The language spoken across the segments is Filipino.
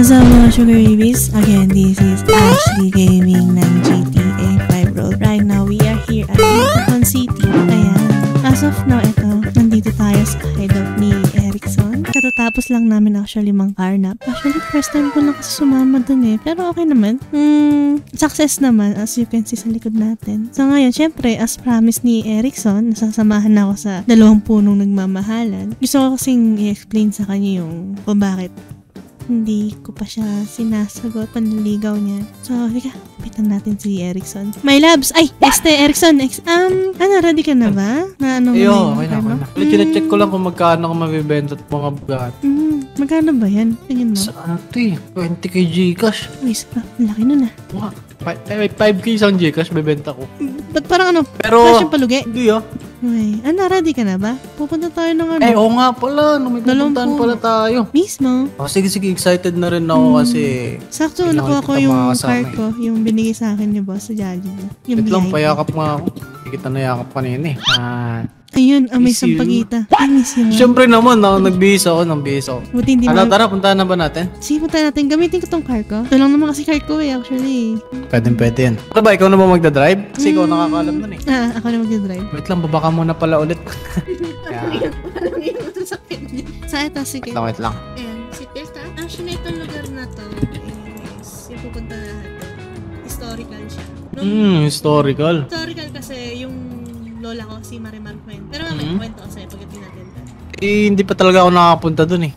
What's up mga sugar babies? Again, this is Ashley Gaming ng GTA 5 Road. Right now, we are here at Lincoln City. Ayan. As of now, nandito tayo sa hideout ni Erickson. Katatapos lang namin actually mang-carnap. Actually, first time ko lang kasi sumama dun eh. Pero okay naman. Success naman as you can see sa likod natin. So ngayon, syempre, as promised ni Erickson, nasasamahan ako sa 2 punong nagmamahalan. Gusto ko kasing i-explain sa kanya yung kung bakit hindi ko pa siya sinasagot, panliligaw niya. So, halika, kapitan natin si Erickson. My loves! Ay! Erickson! Ready ka na ba? Na ano Ayo, okay na. Check ko lang kung magkano ko mabibenta at mga bugat. Magkano ba yan? Tingin mo? Sa ano ito eh? 20k Gcash. Uy, laki nun ah. 5k isang Gcash bebenta ko. Ba't parang ano? Pero, flash yung palugi? hindi ah. Okay. Ready ka na ba? Pupunta tayo ng ano? Oo nga pala. May pupuntahan pala tayo. Mismo? Sige, excited na rin ako kasi sakto, nakuha ko yung card ko, yung binigay sa akin ni boss sa Jollibee. Yung lang, payakap nga ako. Hindi kita nayakap kanina eh. Ayun, may sampagita. I miss you. Siyempre naman, nagbihis ako. Buti hindi tara, puntahan na ba natin? Sige, puntahan natin. Gamitin ko tong car ko. Ito lang naman kasi car ko eh, actually. Pwede yan. Ano ba, ikaw na ba magdadrive? Kasi ikaw nakakalam nun eh. Ako na magdadrive. Wait lang, babaka muna pala ulit. Parang yun sa kanya. Sa sige. Wait lang. Ayan, seatbelt ha. Actually, itong lugar na to is yung pupunta natin. Historical siya. Historical. Historical kasi yung lola ko, si Marimar Fuente. Pero may kwento ko sa'yo pagdating natin. Hindi pa talaga ako nakapunta dun eh.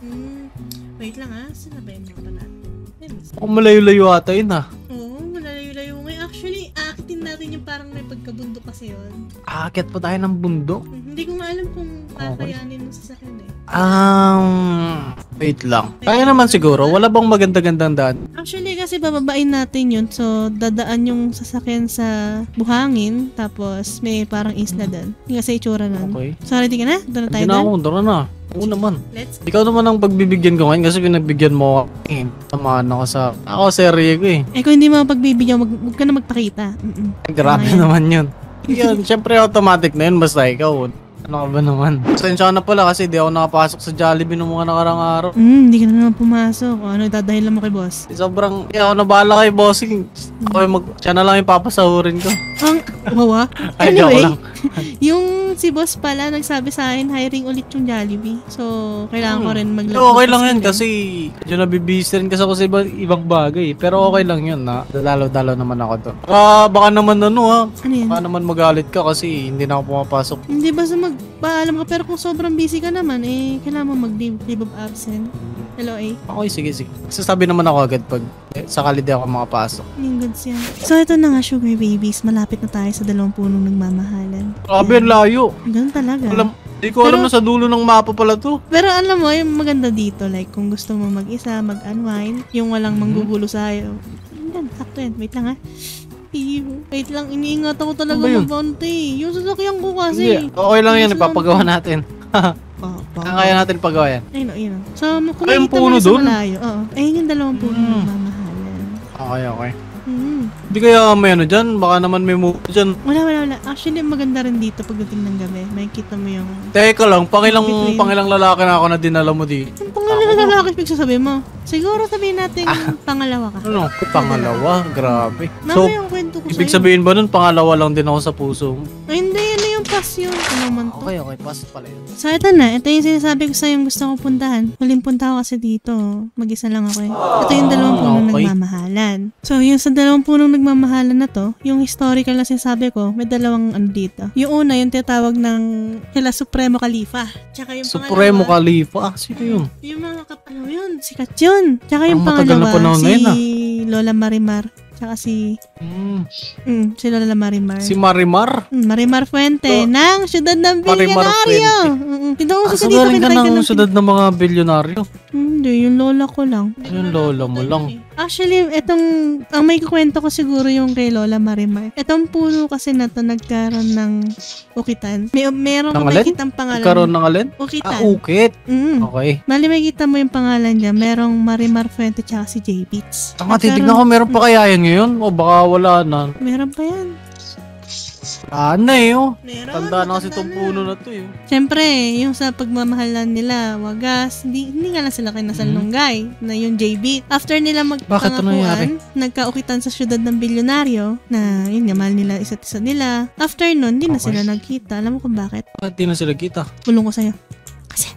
Wait lang ha, saan na ba yung mapa natin? Malayo-layo ata yun ah. Oo, malayo-layo ngayon. Actually, aakitin natin yung parang may pagkabundok kasi yun. Aakyat pa tayo ng bundok? Hindi ko nga alam kung kakayanin mo sa sasakyan eh. Wait lang. Kaya naman siguro, wala bang maganda-gandang daan? Actually kasi bababain natin yun. So, dadaan yung sasakyan sa buhangin. Tapos, may parang isla doon. Yung kasi itsura nun. Okay. So, ready ka na? Doon na tayo Doon na. Oo naman. Let's go. Ikaw naman ang pagbibigyan ko ngayon kasi pinagbigyan mo ako. Tamaan ako sa... Ako serye ko eh. Kung hindi mo pagbibigyan, wag ka na magpakita. Grabe naman yun. Yun, syempre automatic na yun. Basta ikaw. Ano ka ba naman? Pasensya na pala kasi di ako nakapasok sa Jollibee noong mga nakarang araw. Hindi ka na naman pumasok. Ano, dadahil lang mo kay boss? Sobrang, ako na bahala kay bossing. Siya na lang yung papasahurin ko. Wawa? Anyway, yung si boss pala nagsabi sa akin, hiring ulit yung Jollibee. So, kailangan ko rin maglaro. Okay lang yun kasi medyo nabibisi rin kasi ako sa ibang bagay. Pero okay lang yun na. Dalo-dalo naman ako to. Baka naman Ano yan? Baka naman magalit ka kasi hindi na ako pumapasok. Hindi ba sa magpaalam ka? Pero kung sobrang busy ka naman, kailangan mo mag-leave of absent. Hello, Okay, sige. Sasabi naman ako agad pag sakali di ako makapasok. Yung goods yan. So, ito na nga, sugar babies. Malapit na tayo sa 2 punong nagmamahalan. Grabe, ang layo. Ganun talaga. Hindi ko alam na sa dulo ng mapa pala to. Pero alam mo, yung maganda dito, like, kung gusto mo mag-isa, mag-unwind, yung walang manggugulo sa'yo. Yan, sakto yan. Wait lang ha. Wait lang, iniingat ako talaga mag-bounty. Yung sasakyan ko kasi. Hindi, okay lang yan, ipapagawa natin. Kaya natin pagawa yan. Ayun. So, kung makikita mo sa malayo. Ayun yung 2 puno nagmamahalan. Okay. Hindi kaya may dyan, baka naman may move dyan. Wala. Actually, maganda rin dito pagdating ng gabi. Makikita mo yung... Teka lang, pangilang lalaki na ako na dinala mo di. Yung pangilang lalaki, pagsasabi mo. Siguro sabihin natin pangalawa ka. Ano? Pangalawa? Grabe. So, yung kwento ko ibig sabihin ba nun, pangalawa lang din ako sa puso mo? Ay, hindi. Ano yung pass yun? Ano man to? Okay. Pass pala yun. So, ito na. Ito yung sinasabi ko sa'yo yung gusto kong puntahan. Huling punta ko kasi dito. Mag-isa lang ako eh. Ito yung 2 punong nagmamahalan. So, yung sa 2 punong nagmamahalan na to, yung historical na sinasabi ko, may 2 ano dito. Yung una, yung tinatawag ng kila Supremo Khalifa. Tsaka yung Supremo Khalifa? Sino yun? Yung mga yun, sikat yun. Tsaka yung pangalawa, si Lola Marimar. Tsaka si Lola Marimar. Si Marimar? Marimar Fuente ng Siyudad ng Bilyonaryo. Asa galing ka ng Siyudad ng mga Bilyonaryo? Hindi, yung lola ko lang. Yung lola mo lang. Actually, ang may kukwento ko siguro yung kay Lola Marimar. Itong puno kasi na to nagkaroon ng ukitan. Meron ko makikitang pangalan. Nagkaroon ng alin? Ukitan. Ukit. Okay. Mali makikita mo yung pangalan niya. Merong Marimar Fuente tsaka si J Beats. Titignan ko, meron pa kaya yan ngayon? O baka wala na? Meron pa yan. Meron, Tanda na kasi matanda itong na. puno na to eh. Siyempre, yung sa pagmamahalan nila, wagas, hindi nga lang sila kinasal nung guy, na yung JB. After nila Bakit ano nangyari? magpangakuan, nagkaukitan sa syudad ng bilyonaryo, na yun nga, mahal nila isa't isa nila. After nun, hindi na Okay. sila nagkita. Alam mo kung bakit? Bakit di na sila kita? Bulong ko sa'yo. Kasi,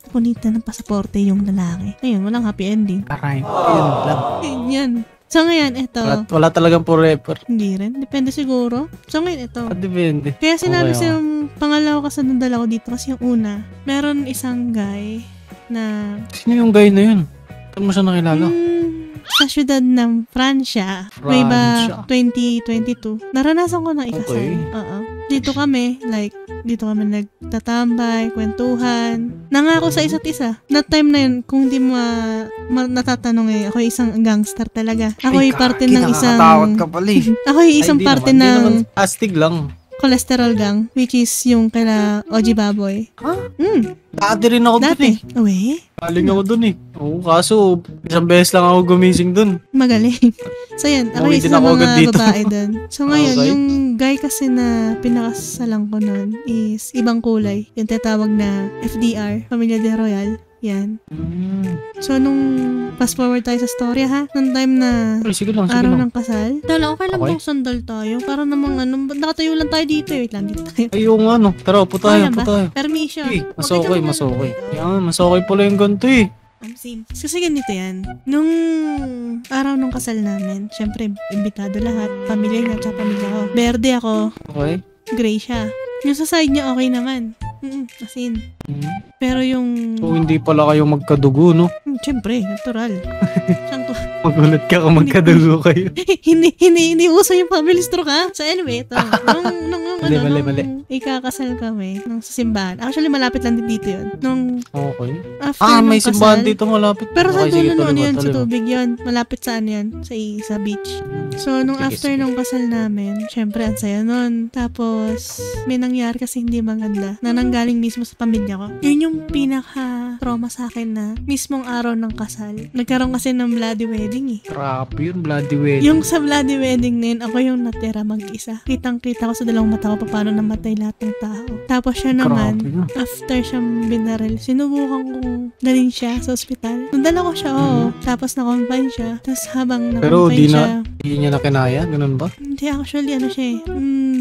punita ng pasaporte yung lalaki. Ayun, walang happy ending. Aray, yun lang. Yan. So ngayon, eto. Wala talagang forever. Hindi rin. Depende siguro. So ngayon, eto. Depende. Kaya sinabi Okay, sa yung pangalawa kasi nadala ko dito kasi yung una, meron isang guy na Sino yung guy na yun? Saan mo siya nakilala? sa syudad ng Pransya, may Pransya. ba 2022, naranasan ko na ikasal. Okay. Oo. Dito kami nagtatambay, kwentuhan. Nangako sa isa't isa. That time na yun, kung hindi mo natatanong ako isang gangster talaga. Ako ay parte ng isang... ka pala eh. Ako ay isang parte Di ng naman. Astig lang. cholesterol gang, which is yung kaila OG Baboy. Ha? Mm, Dati rin ako dun dati. eh. Uwe, Galing ako dun eh. Oo, kaso isang beses lang ako gumising dun. magaling. So yan, ako Uwi isa din sa ako agad mga dito. babae doon. So ngayon, Okay. yung guy kasi na pinakasalan ko nun is ibang kulay. Yung tatawag na FDR, Familia de Royal. Yan. So nung fast forward tayo sa storya ha, nung time na Ay, sige lang, sige araw lang. ng kasal. Tala, okay lang Okay. bang sandal tayo? Para namang nakatayo lang tayo dito eh. Wait lang, dito tayo. Ay, yung ano. Tara, upo Okay tayo, lang upo ba? tayo. Permission. Eh, mas okay. Yan, mas okay pala yung ganito eh. Kasi ganito yan. Nung araw ng kasal namin, syempre, imbitado lahat. Pamilya niya, tsaka pamilya ko. Berde ako, Okay? gray siya. Yung sa side niya, okay naman. As in. Pero yung... So, hindi pala kayo magkadugo, no? Syempre, natural. Siyang to. Magulat ka kung magkadugo kayo. hindi uso yung family stroke ha. So anyway, ito. Nung Mali. ikakasal kami, nung sa simbahan. Actually, malapit lang din dito yun. Nung Okay. after May nung simbahan kasal, dito malapit. pero sa Okay, sige, dulo noon tuloy mo, yun, sa tuloy mo. tubig yun. Malapit saan yun? Sa beach. So, nung Sige, after sige. nung kasal namin, syempre, ang saya nun. Tapos, may nangyari kasi hindi maganda na nanggaling mismo sa pamilya ko. Yun yung pinaka-trauma sa akin na mismong araw ng kasal. Nagkaroon kasi ng bloody wedding eh. Grabe yun, bloody wedding. Yung sa bloody wedding na yun, ako yung natira mag-isa. Kitang-kita ko sa dalawang mata ko pa paano namatay lahat ng tao. Tapos siya naman, Grabe yun. after siyang binaril, sinubukan kong dalhin siya sa ospital. Nandala ko siya, oo. Tapos na-confine siya. Tapos habang Pero na-confine siya, Hindi niya na kinaya, ganun ba? hindi actually, siya eh.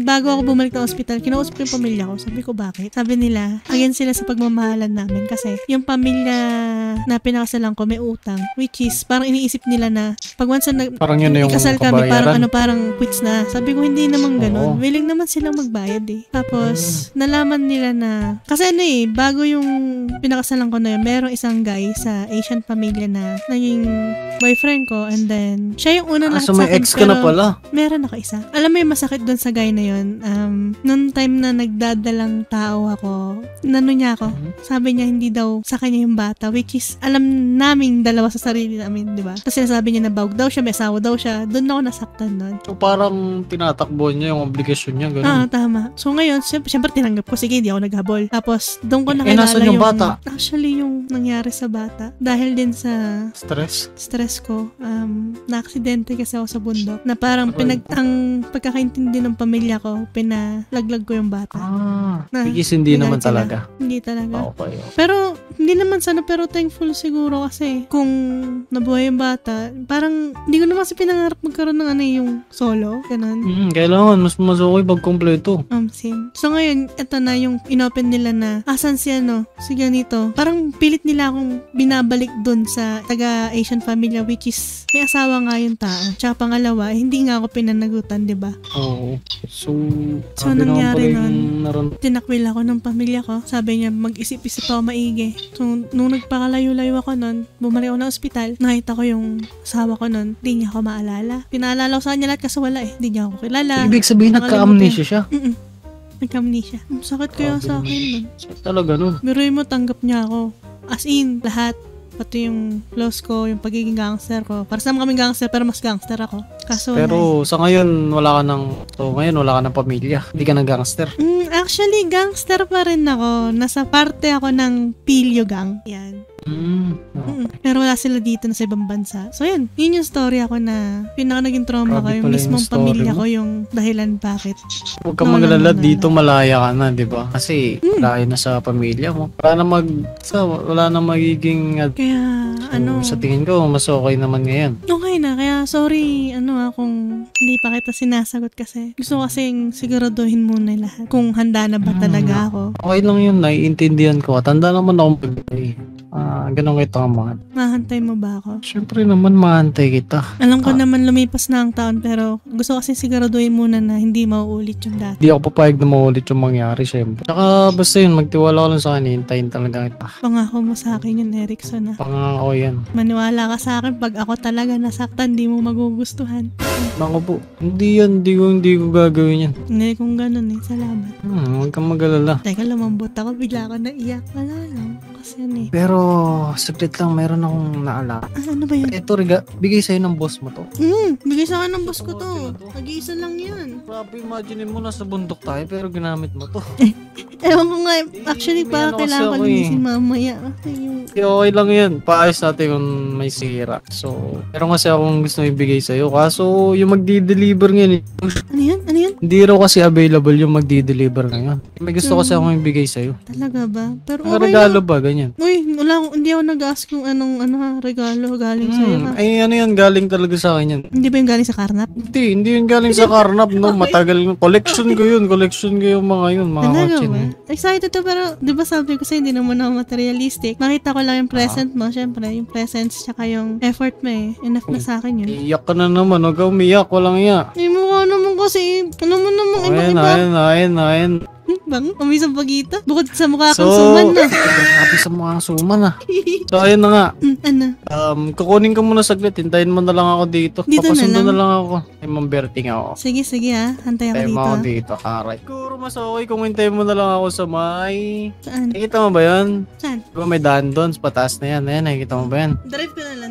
Bago ako bumalik ng ospital, kinausap ko yung pamilya ko. Sabi ko, bakit? Sabi nila, against sila sa pagmamahalan namin kasi yung pamilya na pinakasalan ko may utang, which is parang iniisip nila na pag once na Parang yun na yung ikasal kami, kabayaran. parang quits na. Sabi ko, hindi naman ganun. Oo. Willing naman silang magbayad eh. Tapos, nalaman nila na, kasi bago yung pinakasalan ko na yun, merong isang guy sa Asian pamilya na naging boyfriend ko, and then, siya yung unang lahat So sa may akin, ex ka na pero pala. meron ako isa. Alam mo yung masakit doon sa guy na yun, nung time na nagdadalang tao ako, nano niya ako, sabi niya hindi daw sa kanya yung bata, which is, alam naming dalawa sa sarili namin, di ba? Kasi sinasabi niya na bawag daw siya, may asawa daw siya, doon ako nasaktan nun. So parang tinatakbo niya yung obligasyon niya, ganun. Tama. So ngayon, syempre tinanggap ko, sige, hindi ako naghabol. Tapos, doon ko nakilala nasan yung bata? Actually, yung nangyari sa bata. Dahil din sa Stress. ko, na-aksidente kasi ako sa bundok, na parang Okay. ang pagkakaintindi ng pamilya ko, pinalaglag ko yung bata. Because hindi May naman galit sila. talaga. Hindi talaga. Okay. Pero, hindi naman sana, pero thankful siguro kasi kung nabuhay yung bata, parang, hindi ko naman kasi pinangarap magkaroon ng yung solo, ganun. Kailangan, mas okay pag kompleto. Sim. So ngayon, eto na yung inopen nila na, asan si si ganito. Parang pilit nila akong binabalik dun sa taga-Asian family, which is, may asawa nga yung tao. Tsaka pangalawa, hindi nga ako pinanagutan, di ba? Oo. So So, nangyari nun? Tinakwil ako ng pamilya ko. Sabi niya, mag-isip-isip ako maigi. So, nung nagpakalayo-layo ako nun, bumalik ako ng ospital, nakita ko yung asawa ko nun, hindi niya ako maalala. Pinaalala ko sa kanya lahat kasi wala eh. Hindi niya ako kilala. Ibig sabihin, nagka-amnesia siya. Nagka-amnesia. Ang sakit kaya sa akin nun. So, talaga nun. Biruin mo, tanggap niya ako. As in, lahat. Pati yung close ko, yung pagiging gangster ko. Para sa kaming gangster, pero mas gangster ako. Kaso Pero sa ngayon, wala ka ng pamilya. Hindi ka ng gangster. actually, gangster pa rin ako. Nasa parte ako ng Pilyo Gang. Yan. Pero wala sila dito na sa ibang bansa. So yun yung story ako na pinaka naging trauma ko, Grabe yung pala mismong yung story pamilya mo. ko yung dahilan bakit. Huwag kang magalala, dito malaya ka na, di ba? Kasi layo na sa pamilya mo. Wala na magiging Kaya sa tingin ko, mas okay naman ngayon. okay na. Kaya sorry kung hindi pa kita sinasagot kasi gusto ko kasing siguraduhin muna lahat kung handa na ba talaga ako. Okay lang yun, naiintindihan ko. Tanda naman akong pagbigay. Ganun kita ang mahal. Mahantay mo ba ako? Siyempre naman, mahantay kita. Alam ko naman lumipas na ang taon pero gusto ko kasi siguraduhin muna na hindi mauulit yung dati. Hindi ako papayag na maulit yung mangyari, siyempre. Tsaka basta yun, magtiwala ko lang sa akin, hintayin talaga kita. Pangako mo sa akin yun, Erickson. Pangako yan. Maniwala ka sa akin pag ako talaga nasaktan, di mo magugustuhan. Naku po, hindi ko gagawin yan. Hindi kung ganun salamat. Huwag kang mag-alala. Teka, lumambot ako, bigla ako naiyak. Wala lang, kasi yan Pero, saglit lang, meron akong naalala. ano ba yun? Ito, bigay sa'yo ng boss mo to. Bigay sa akin ng boss ko to. Nag-iisa lang yan. Grabe, imagine mo, nasa bundok tayo, pero ginamit mo to. Ewan ko nga, actually may pa ano kasi kailangan ko ako linisin mamaya. Yung... Okay lang yan, paayos natin kung may sira. So, meron kasi akong gusto ibigay sa'yo. Kaso, yung magdi-deliver ngayon, Ano yan? Ano yan? hindi raw kasi available yung magdi-deliver ngayon. May gusto kasi akong ibigay sa'yo. Talaga ba? Pero Ang okay regalo lang. ba, ganyan? Uy, hindi ako nag-ask kung anong regalo galing sa'yo ha. Ay, ano yan, galing talaga sa akin yan. Hindi ba yung galing sa karnap? Hindi yun galing sa Karnap, no? Matagal yung collection ko yung mga yun, mga Talaga kotse. ba? Excited to pero di ba sabi ko sa'yo hindi naman ako materialistic. Nakita ko lang yung present mo, syempre. Yung presents tsaka yung effort mo Enough na sa akin yun. Iyak ka na naman, huwag ka umiyak, walang iya. Ay mukha naman kasi, ano mo namang iba-iba. Ayun. Bang, umisang pagita. Bukod sa mukha So, kang suman na. happy sa mga suman So, ayun na nga. Ano? Kukunin ko muna saglit. Hintayin mo na lang ako dito. Dito Papasundo na lang? na lang ako. Ay, mamberting ako. Sige ha. Hantay ako Hintayin mo dito. ako dito. Aray. Siguro mas okay kung hintayin mo na lang ako sa may... Saan? Nakikita mo ba yun? Saan? Diba may daan doon? Sa pataas na yan. Ayan, nakikita mo ba yan? Drive ko na lang.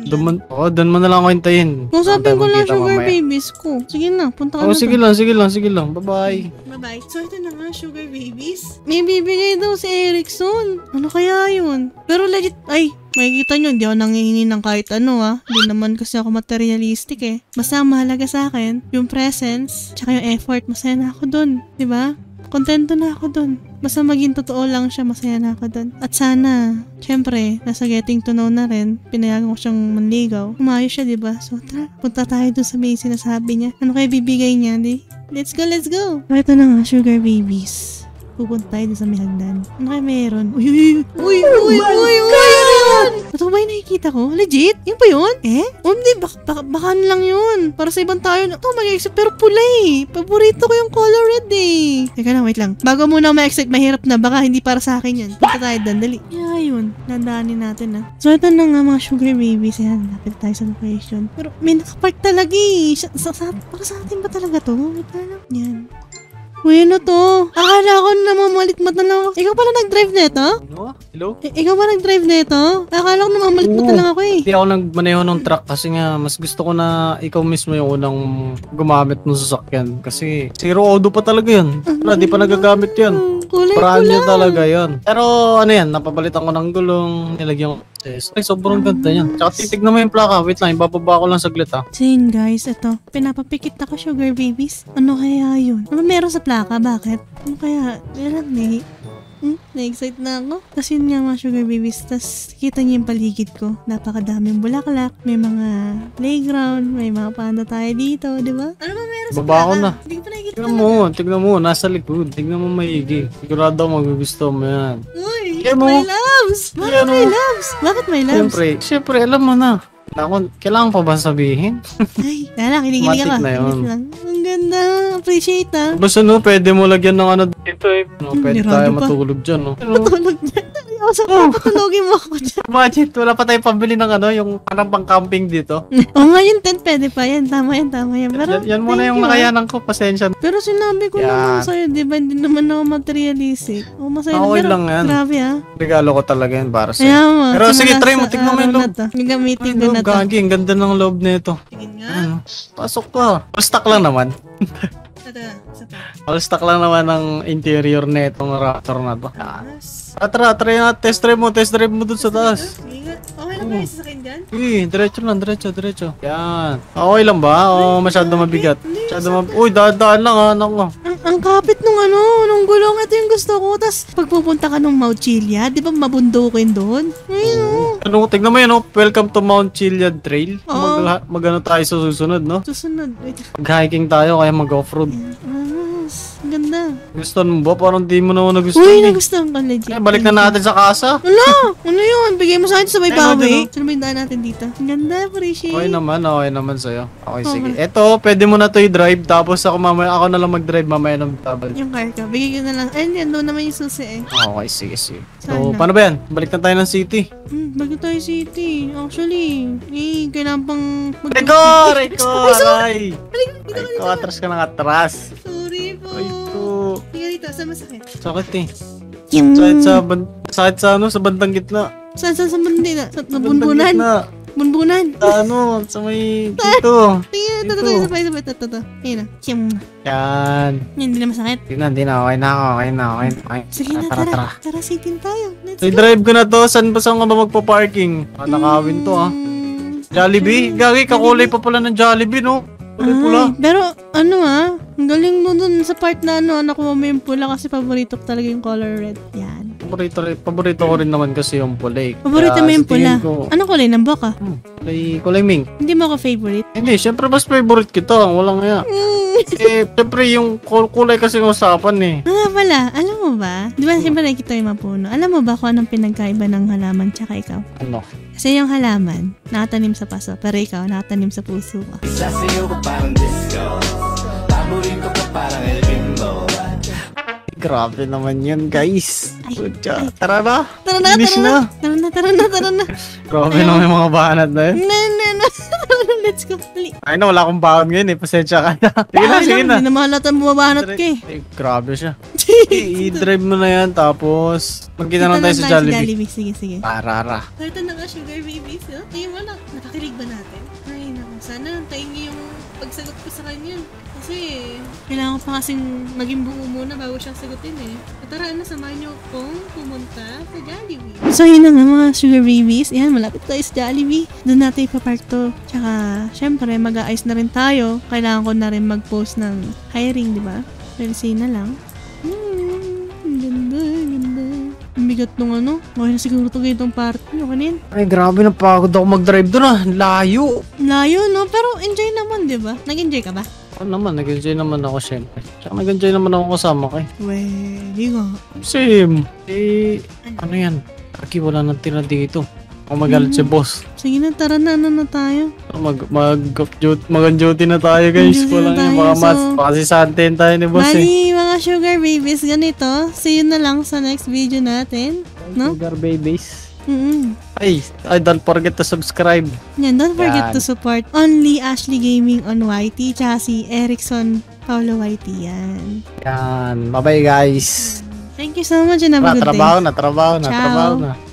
Doon mo na lang ako hintayin. Kung sabi ko lang Kita sugar mamaya. babies ko. Sige na, punta ka Oh, na. sige lang. Bye-bye. Bye-bye. So, ito na nga, sugar babies. May bibigay daw si Erickson. Ano kaya yun? Pero legit, makikita nyo, hindi ako nangihingi ng kahit ano Hindi naman kasi ako materialistic Basta ang mahalaga sa akin, yung presence, tsaka yung effort, masaya na ako dun. Diba? Kontento na ako dun. Basta maging totoo lang siya, masaya na ako dun. At sana, syempre, nasa getting to know na rin, pinayagan ko siyang manligaw. Umayos siya, diba? So, tara, punta tayo dun sa may sinasabi niya. Ano kaya bibigay niya, di? Let's go! So, ito na nga, sugar babies. Pupunta tayo dun sa may hagdan. Ano kaya meron? Uy! Ito ba yung nakikita ko? Legit? Yun ba yun? Hindi, baka ano lang yun. Para sa ibang tayo. Ito, mag-excite. Pero pula Paborito ko yung color red Teka lang, wait lang. Bago muna ma-excite, mahirap na. Baka hindi para sa akin yan. Punta tayo doon, dali. Yun. Nandaanin natin So, ito na nga mga sugar babies. Yan, lapit tayo sa location. Pero may nakapark talaga Para sa atin ba talaga to? Wait lang. Yan. Uy, ano to? Akala ko namamalit-mat na lang ako. Ikaw pala nag-drive nito? Ano? Hello? Ikaw ba nag-drive nito? Akala ko namamalit-mat na lang ako Hindi ako nagmaneho ng truck kasi nga mas gusto ko na ikaw mismo yung unang gumamit ng sasakyan. Kasi zero auto pa talaga yun. Wala, di pa nagagamit yun. Kulay Brand pula. new talaga yun. Pero ano yan, napapalitan ko ng gulong, nilagyan ko. Ay, sobrang ganda yan. Tsaka titignan mo yung plaka. Wait lang, ibababa ko lang saglit So yun guys, ito. Pinapapikit ako sugar babies. Ano kaya yun? Ano meron sa plaka? Bakit? Ano kaya? Meron na-excite na ako. Tapos yun nga mga sugar babies. Tapos kita niyo yung paligid ko. Napakadaming bulaklak. May mga playground. May mga panda tayo dito. Di ba? Ano ba meron sa Baba plaka? ko na. Hindi ko pa nakikita Tignan mo, nasa likod. Tignan mo maigi. Sigurado ako magugusto mo yan. Uy! Yan mo. My loves! Bakit Yan mo. my loves? Bakit my loves? Siyempre, alam mo na. Ako, kailangan pa ba sabihin? Ay, kaya lang, kinikilig ako. Matik na yun. Kinig lang. Ang ganda. Appreciate Basta pwede mo lagyan ng ano dito pwede Nirado tayo pa. matulog dyan, Patulog niya. Ako sa patulogin mo ako dyan. Budget, wala pa tayong pambili ng yung parang pang-camping dito. Oo nga yung tent, pwede pa yan. Tama yan. Pero, Yan muna thank yung you, nakayanan ko, pasensya. Pero sinabi ko Yan. naman sa'yo, di ba? Hindi naman ako materialistic. O masaya Okay pero lang yan. grabe Regalo ko talaga yan para sa'yo. Kaya mo. Pero sige, try mo, tignan mo yung loob. Gagamitin ko Ano, na to. gagi, ang ganda ng loob nito. Tingin nga. Ano, pasok ka. All stock lang naman. Ito, isa pa. All stock lang naman ng interior netong Raptor na to. Yes. Tara, test drive mo dun sa taas. Okay lang ba yung sasakyan dyan? Diretso lang, diretso. Yan. Okay lang ba? O masyado mabigat? Uy, daan lang ha, nako. Ang kapit nung gulong. Ito yung gusto ko. Tapos pagpupunta ka ng Mount Chiliad, di ba mabundukin doon? Ayun. Tignan mo yan, welcome to Mount Chiliad Trail. Oo. Mag-ano tayo sa susunod, no? Susunod. Wait. Mag-hiking tayo, kaya mag-offroad. Ganda. Gusto mo ba? Parang di mo naman nagustuhan. Uy, nagustuhan ka legit. Balik na natin sa kasa. Ano yun? Bigay mo sa akin sa may Ano, bawi. Saan ba yung daan natin dito? Ang ganda, appreciate. Okay naman sa'yo. Okay, sige. Eto, pwede mo na to i-drive, tapos ako na lang mag-drive mamaya ng tabal. Yung car ka, bigay ko na lang. Ayun yan, doon naman yung susi eh. Okay, sige. So, Sana. paano ba yan? Balik na tayo ng city. Bago tayo city. Actually, kailangan pang Rico! Aray! Dito. Atras ka ng atras. Sorry po. Ay, ito. Higa dito, saan masakit? Sakit eh. Sakit sa bandang gitna. Saan sa bandi na? Sa Bandang bunbunan? gitna. Bunbunan? Sa may dito. Tingnan, ito. Ayun na. Yan. Hindi na masakit. Hindi na. Okay na. Sige na, tara. Tara, city tayo. Let's So, go. drive ko na to. Saan ka ba magpa-parking? Nakawin to ah. Jollibee? Gagi, kakulay pa pala ng Jollibee, no? Kulay pula. Pero ang galing mo dun sa part na nakuha mo yung pula kasi paborito ko talaga yung color red. Yan. Paborito ko rin naman kasi yung pula. Paborito mo yung pula? Anong kulay ng boka? Kulay mink. Hindi mo ako favorite? Hindi, syempre mas favorite kita. Walang nga. Syempre yung kulay kasi ng usapan eh. Pala, alam mo ba? Di ba siyempre nakikita yung mapuno? Alam mo ba kung anong pinagkaiba ng halaman tsaka ikaw? Ano? Kasi yung halaman, nakatanim sa paso, pero ikaw, nakatanim sa puso ka. Sasayaw ko parang disco, paborito ko parang El Bimbo. Grabe naman yun, guys. Tara na. Tara na. Grabe naman yung mga banat na yun. No. Let's go. Ay na, wala akong baon ngayon eh. Pasensya ka na. Sige na. Hindi na mahalata bumabanat ka eh. Grabe siya. I-drive mo na yan, tapos magkita lang tayo sa Jollibee. Sige. Parara. Ito na nga, sugar babies. Ayun mo lang, nakakilig ba natin? Ay, naku. Sana nantayin niyo yung pagsagot ko sa kanya. Kasi, kailangan ko pa kasing maging buo muna bago siyang sagutin eh. Tara na, samahan niyo kung pumunta sa Jollibee. So, yun na nga mga sugar babies. Yan, malapit tayo sa Jollibee. Doon natin ipapark to. Tsaka, syempre, mag-aayos na rin tayo. Kailangan ko na rin mag-post ng hiring, di ba? Pero na lang. Ganda. Ang bigat nung okay na siguro ito ganitong party. Ano kanin? Ay, grabe, napagod ako mag-drive doon ah. Layo. Layo, no? Pero enjoy naman, di ba? Nag-enjoy ka ba? Ako naman, nag-enjoy naman ako syempre. Tsaka nag-enjoy naman ako kasama kay. Pwede nga. Same. Ano yan? Aki, wala nang tira dito. Ako magalit si boss. Sige na, tara na, na tayo. Mag-duty na tayo guys. Mag-duty Walang na yung tayo, mga mats. Baka si Santen tayo ni boss eh. Bali, mga sugar babies, ganito. See you na lang sa next video natin. No? Sugar babies. Mm-mm. Ay, don't forget to subscribe. Yan, don't forget Yan. to support Only Ashley Gaming on YT, tsaka si Erickson Paulo YT. Yan. Yan. Bye-bye guys. Thank you so much and have a good day. Trabaho na. Ciao.